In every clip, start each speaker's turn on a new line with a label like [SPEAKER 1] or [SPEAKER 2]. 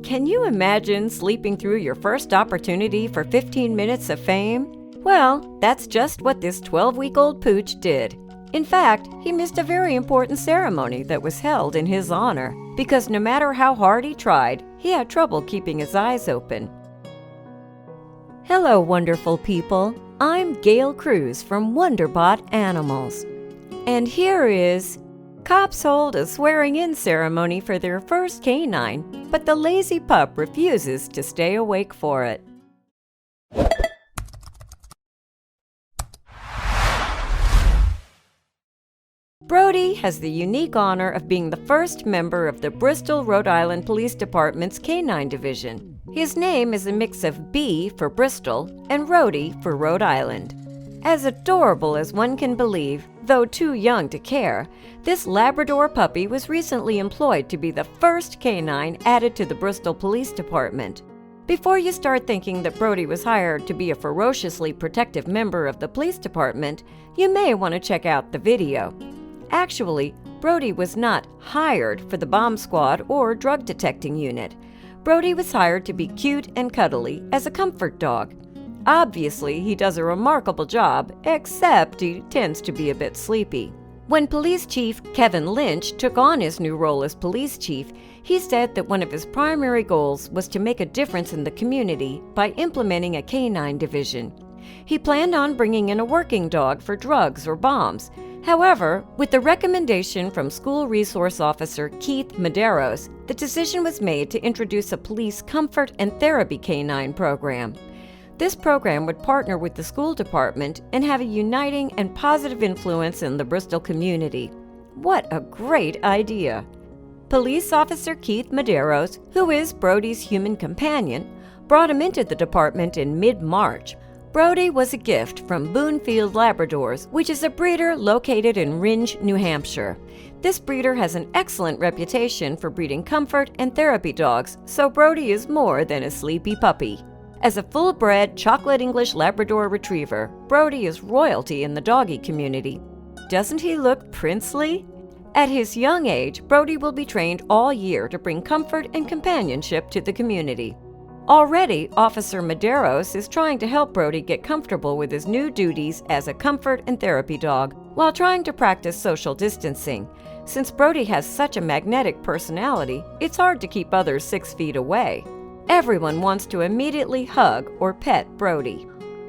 [SPEAKER 1] Can you imagine sleeping through your first opportunity for 15 minutes of fame? Well, that's just what this 12-week-old pooch did. In fact, he missed a very important ceremony that was held in his honor, because no matter how hard he tried, he had trouble keeping his eyes open. Hello, wonderful people. I'm Gail Cruz from Wonderbot Animals. And here is... Cops hold a swearing-in ceremony for their first canine, but the lazy pup refuses to stay awake for it. Brody has the unique honor of being the first member of the Bristol, Rhode Island Police Department's Canine Division. His name is a mix of B for Bristol and Rhody for Rhode Island. As adorable as one can believe, though too young to care, this Labrador puppy was recently employed to be the first canine added to the Bristol Police Department. Before you start thinking that Brody was hired to be a ferociously protective member of the police department, you may want to check out the video. Actually, Brody was not hired for the bomb squad or drug detecting unit. Brody was hired to be cute and cuddly as a comfort dog. Obviously, he does a remarkable job, except he tends to be a bit sleepy. When Police Chief Kevin Lynch took on his new role as police chief, he said that one of his primary goals was to make a difference in the community by implementing a canine division. He planned on bringing in a working dog for drugs or bombs. However, with the recommendation from School Resource Officer Keith Medeiros, the decision was made to introduce a police comfort and therapy canine program. This program would partner with the school department and have a uniting and positive influence in the Bristol community. What a great idea! Police Officer Keith Medeiros, who is Brody's human companion, brought him into the department in mid-March. Brody was a gift from Boonfield Labradors, which is a breeder located in Rindge, New Hampshire. This breeder has an excellent reputation for breeding comfort and therapy dogs, so Brody is more than a sleepy puppy. As a full-bred chocolate English Labrador Retriever, Brody is royalty in the doggy community. Doesn't he look princely? At his young age, Brody will be trained all year to bring comfort and companionship to the community. Already, Officer Medeiros is trying to help Brody get comfortable with his new duties as a comfort and therapy dog while trying to practice social distancing. Since Brody has such a magnetic personality, it's hard to keep others 6 feet away. Everyone wants to immediately hug or pet Brody.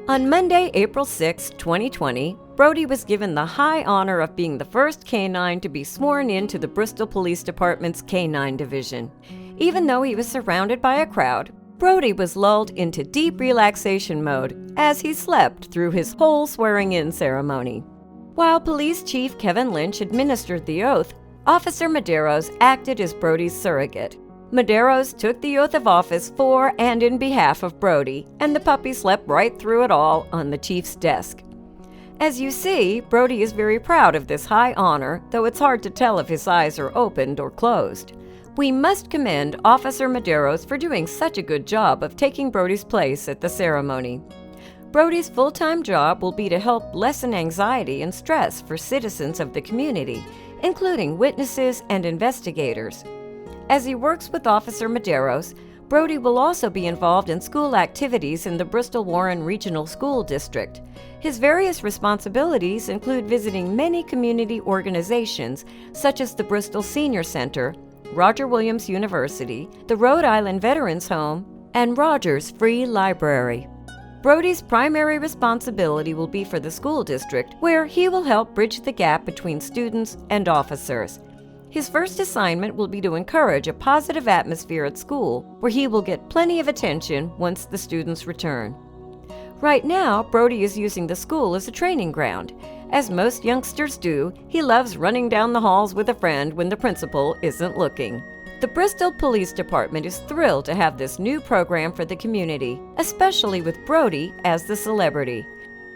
[SPEAKER 1] On Monday, April 6, 2020, Brody was given the high honor of being the first canine to be sworn into the Bristol Police Department's Canine Division. Even though he was surrounded by a crowd, Brody was lulled into deep relaxation mode as he slept through his whole swearing-in ceremony. While Police Chief Kevin Lynch administered the oath, Officer Medeiros acted as Brody's surrogate. Medeiros took the oath of office for and in behalf of Brody, and the puppy slept right through it all on the chief's desk. As you see, Brody is very proud of this high honor, though it's hard to tell if his eyes are opened or closed. We must commend Officer Medeiros for doing such a good job of taking Brody's place at the ceremony. Brody's full-time job will be to help lessen anxiety and stress for citizens of the community, including witnesses and investigators. As he works with Officer Medeiros, Brody will also be involved in school activities in the Bristol-Warren Regional School District. His various responsibilities include visiting many community organizations such as the Bristol Senior Center, Roger Williams University, the Rhode Island Veterans Home, and Rogers Free Library. Brody's primary responsibility will be for the school district, where he will help bridge the gap between students and officers. His first assignment will be to encourage a positive atmosphere at school, where he will get plenty of attention once the students return. Right now, Brody is using the school as a training ground. As most youngsters do, he loves running down the halls with a friend when the principal isn't looking. The Bristol Police Department is thrilled to have this new program for the community, especially with Brody as the celebrity.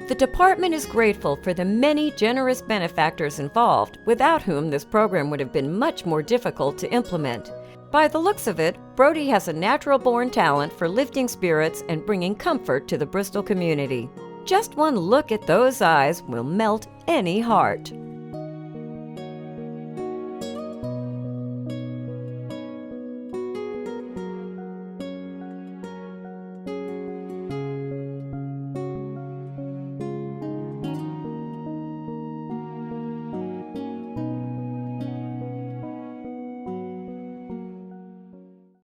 [SPEAKER 1] The department is grateful for the many generous benefactors involved, without whom this program would have been much more difficult to implement. By the looks of it, Brody has a natural-born talent for lifting spirits and bringing comfort to the Bristol community. Just one look at those eyes will melt any heart.